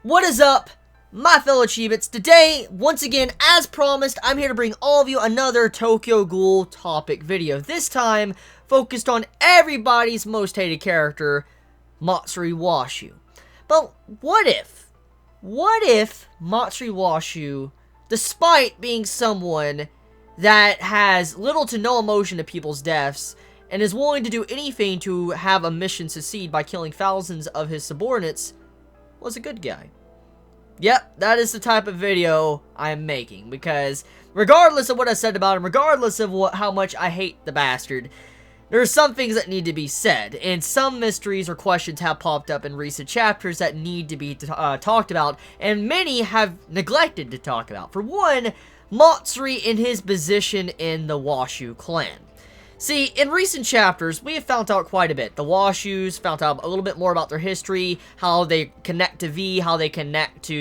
What is up, my fellow Chibits? Today, once again, as promised, I'm here to bring all of you another Tokyo Ghoul topic video. This time, focused on everybody's most hated character, Matsuri Washuu. But what if Matsuri Washuu, despite being someone that has little to no emotion to people's deaths, and is willing to do anything to have a mission succeed by killing thousands of his subordinates, was a good guy? Yep, that is the type of video I am making, because regardless of what I said about him, regardless of how much I hate the bastard, there are some things that need to be said, and some mysteries or questions have popped up in recent chapters that need to be talked about, and many have neglected to talk about. For one, Matsuri and his position in the Washuu clan. See, in recent chapters, we have found out quite a bit. The Washoos found out a little bit more about their history, how they connect to V, how they connect to,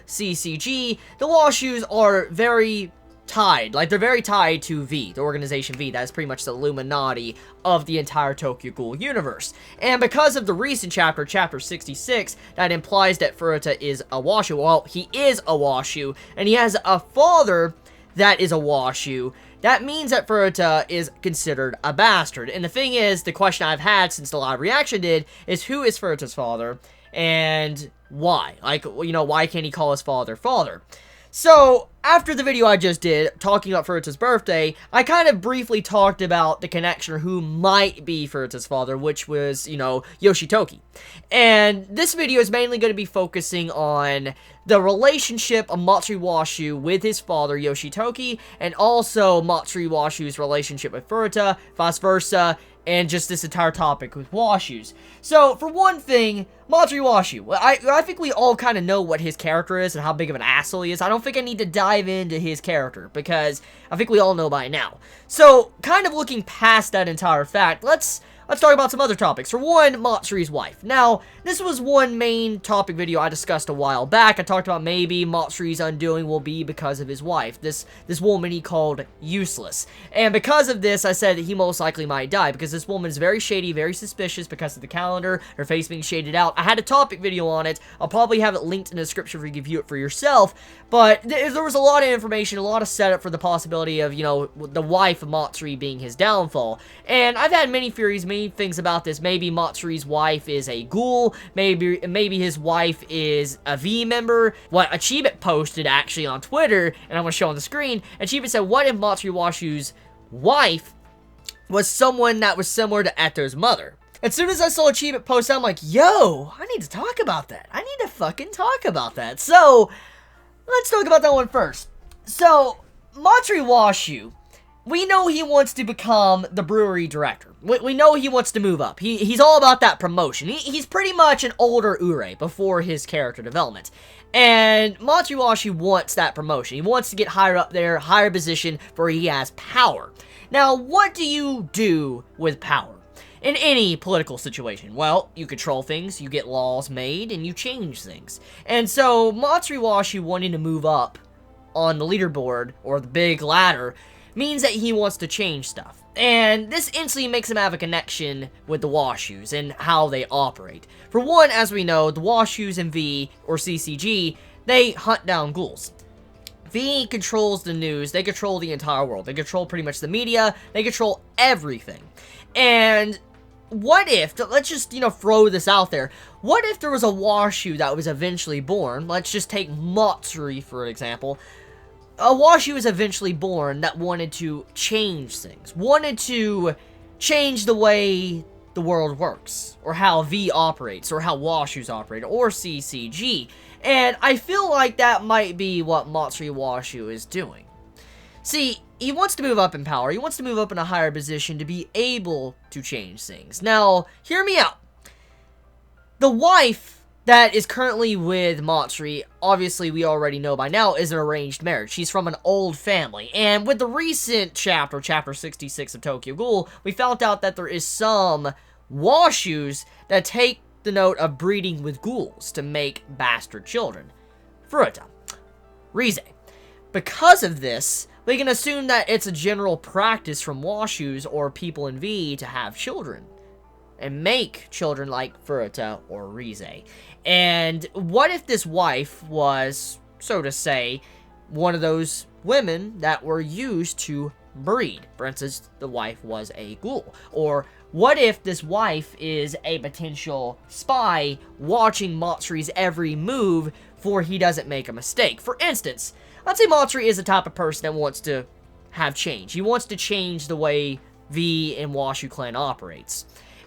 CCG. The Washoos are very tied. Like, they're very tied to V, the organization V. That is pretty much the Illuminati of the entire Tokyo Ghoul universe. And because of the recent chapter, chapter 66, that implies that Furuta is a Washuu. Well, he is a Washuu, and he has a father that is a Washuu. That means that Furuta is considered a bastard. And the thing is, the question I've had since the live reaction did, is who is Furuta's father, and why? Like, why can't he call his father father? So, after the video I just did, talking about Furuta's birthday, I kind of briefly talked about the connection or who might be Furuta's father, which was, Yoshitoki. And this video is mainly going to be focusing on the relationship of Matsuri Washuu with his father, Yoshitoki, and also Matsuri Washuu's relationship with Furuta, vice versa, and just this entire topic with Washoos. So, for one thing, Matsuri Washuu. I think we all kind of know what his character is and how big of an asshole he is. I don't think I need to dive into his character, because I think we all know by now. So, kind of looking past that entire fact, let's talk about some other topics. For one, Matsuri's wife. Now, this was one main topic video I discussed a while back. I talked about maybe Matsuri's undoing will be because of his wife. This woman he called useless. And because of this, I said that he most likely might die, because this woman is very shady, very suspicious because of the calendar, her face being shaded out. I had a topic video on it. I'll probably have it linked in the description for you to view it for yourself. But there was a lot of information, a lot of setup for the possibility of, the wife of Matsuri being his downfall. And I've had many theories, many things about this. Maybe Matsuri's wife is a ghoul. Maybe his wife is a V member. What a Chibi posted actually on Twitter, and I'm going to show on the screen. And Chibi said, what if Matsuri Washuu's wife was someone that was similar to Eto's mother? As soon as I saw a Chibi post, I'm like, yo, I need to talk about that. I need to fucking talk about that. So, let's talk about that one first. So, Matsuri Washuu, we know he wants to become the brewery director. We know he wants to move up. He's all about that promotion. He's pretty much an older Ure before his character development. And Matsuri Washuu wants that promotion. He wants to get higher up there, higher position, where he has power. Now, what do you do with power in any political situation? Well, you control things, you get laws made, and you change things. And so, Matsuri Washuu wanting to move up on the leaderboard, or the big ladder, means that he wants to change stuff. And this instantly makes him have a connection with the Washoos and how they operate. For one, as we know, the Washoos and V, or CCG, they hunt down ghouls. V controls the news, they control the entire world, they control pretty much the media, they control everything. And what if, let's just, throw this out there, what if there was a Washuu that was eventually born? Let's just take Matsuri, for example. A Washuu is eventually born that wanted to change things, wanted to change the way the world works, or how V operates, or how Washoos operate, or CCG. And I feel like that might be what Matsuri Washuu is doing. See, he wants to move up in power, he wants to move up in a higher position to be able to change things. Now, hear me out. The wife that is currently with Matsuri, obviously we already know by now, is an arranged marriage. She's from an old family. And with the recent chapter, chapter 66 of Tokyo Ghoul, we found out that there is some Washoos that take the note of breeding with ghouls to make bastard children. Furuta. Rize. Because of this, we can assume that it's a general practice from Washoos or people in V to have children. and make children like Furuta or Rize. And what if this wife was, so to say, one of those women that were used to breed? For instance, the wife was a ghoul. Or what if this wife is a potential spy watching Matsuri's every move for he doesn't make a mistake? For instance, let's say Matsuri is the type of person that wants to have change. He wants to change the way V and Washuu clan operates.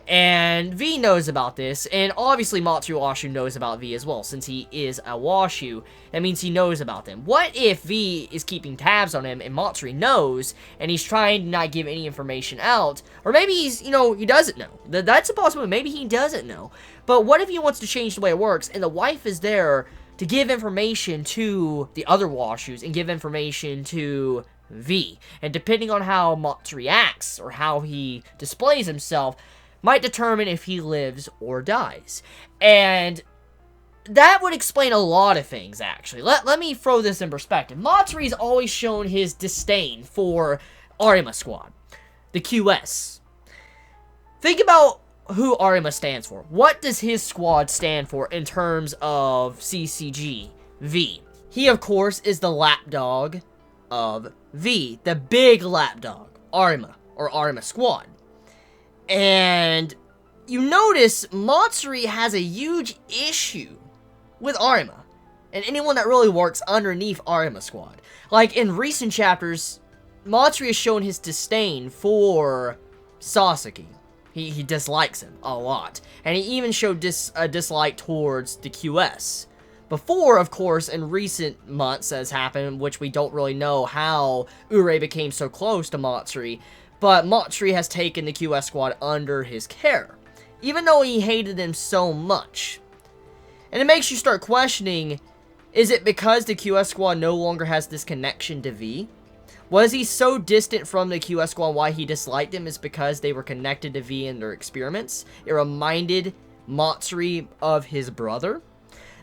And V knows about this, and obviously Matsuri Washuu knows about V as well, since he is a Washuu. That means he knows about them. What if V is keeping tabs on him, and Matsuri knows, and he's trying to not give any information out? Or maybe he's, he doesn't know. That's a possibility. Maybe he doesn't know. But what if he wants to change the way it works, and the wife is there to give information to the other Washoos, and give information to V? And depending on how Matsuri acts, or how he displays himself, might determine if he lives or dies. And that would explain a lot of things, actually. Let me throw this in perspective. Matsuri's always shown his disdain for Arima Squad, the QS. Think about who Arima stands for. What does his squad stand for in terms of CCG V? He, of course, is the lapdog of V, the big lapdog, Arima, or Arima Squad. And you notice Matsuri has a huge issue with Arima and anyone that really works underneath Arima Squad. Like in recent chapters, Matsuri has shown his disdain for Sasaki. He dislikes him a lot. And he even showed a dislike towards the QS. Before, of course, in recent months has happened, which we don't really know how Ure became so close to Matsuri. But Matsuri has taken the QS squad under his care, even though he hated them so much. And it makes you start questioning, is it because the QS squad no longer has this connection to V? Was he so distant from the QS squad why he disliked them is because they were connected to V in their experiments? It reminded Matsuri of his brother?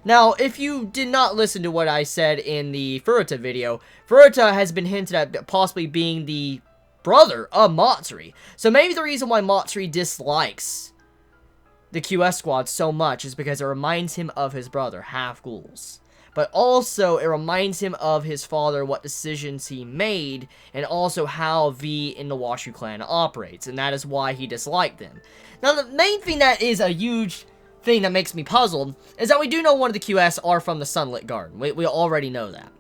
Now, if you did not listen to what I said in the Furuta video, Furuta has been hinted at possibly being the brother of Matsuri. So maybe the reason why Matsuri dislikes the QS squad so much is because it reminds him of his brother, half ghouls. But also, it reminds him of his father, what decisions he made, and also how V in the Washuu clan operates, and that is why he disliked them. Now, the main thing that is a huge thing that makes me puzzled is that we do know one of the QS are from the Sunlit Garden. We already know that.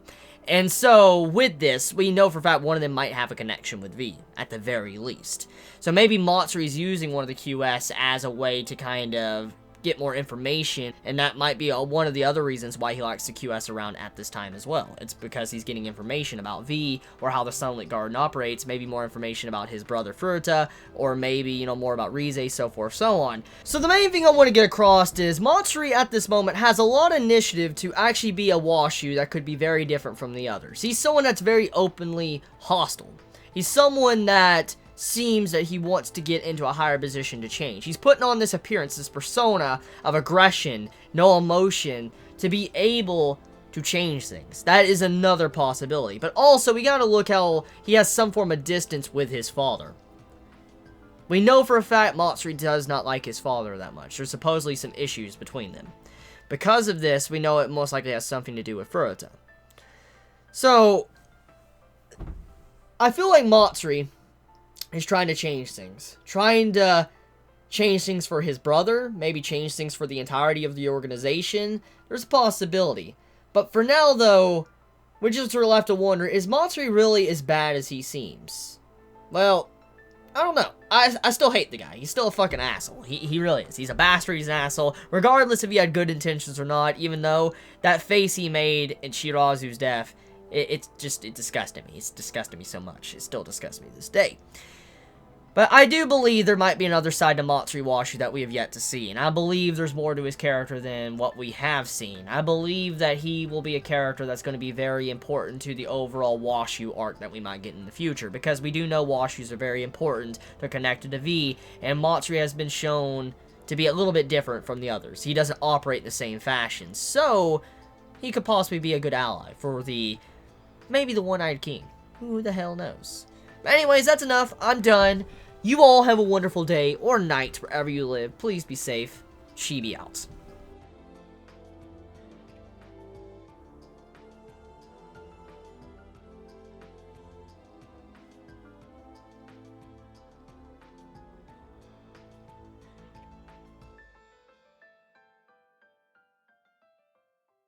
And so, with this, we know for a fact one of them might have a connection with V, at the very least. So maybe Matsuri's using one of the QS as a way to kind of get more information, and that might be one of the other reasons why he likes the QS around at this time as well. It's because he's getting information about V, or how the Sunlit Garden operates, maybe more information about his brother Furuta, or maybe, more about Rize, so forth, so on. So the main thing I want to get across is Matsuri at this moment has a lot of initiative to actually be a Washuu that could be very different from the others. He's someone that's very openly hostile. He's someone that seems that he wants to get into a higher position to change. He's putting on this appearance, this persona of aggression, no emotion, to be able to change things. That is another possibility. But also, we gotta look how he has some form of distance with his father. We know for a fact Matsuri does not like his father that much. There's supposedly some issues between them. Because of this, we know it most likely has something to do with Furuta. So, I feel like Matsuri is trying to change things. Trying to change things for his brother. Maybe change things for the entirety of the organization. There's a possibility. But for now, though, we're just sort of left to wonder, is Matsuri really as bad as he seems? Well, I don't know. I still hate the guy. He's still a fucking asshole. He really is. He's a bastard. He's an asshole. Regardless if he had good intentions or not, even though that face he made in Shirazu's death, it disgusted me. It's disgusted me so much. It still disgusts me to this day. But I do believe there might be another side to Matsuri Washuu that we have yet to see. And I believe there's more to his character than what we have seen. I believe that he will be a character that's going to be very important to the overall Washuu arc that we might get in the future. Because we do know Washoos are very important. They're connected to V. And Matsuri has been shown to be a little bit different from the others. He doesn't operate in the same fashion. So, he could possibly be a good ally for maybe the One-Eyed King. Who the hell knows? But anyways, that's enough. I'm done. You all have a wonderful day or night wherever you live. Please be safe. Chibi out.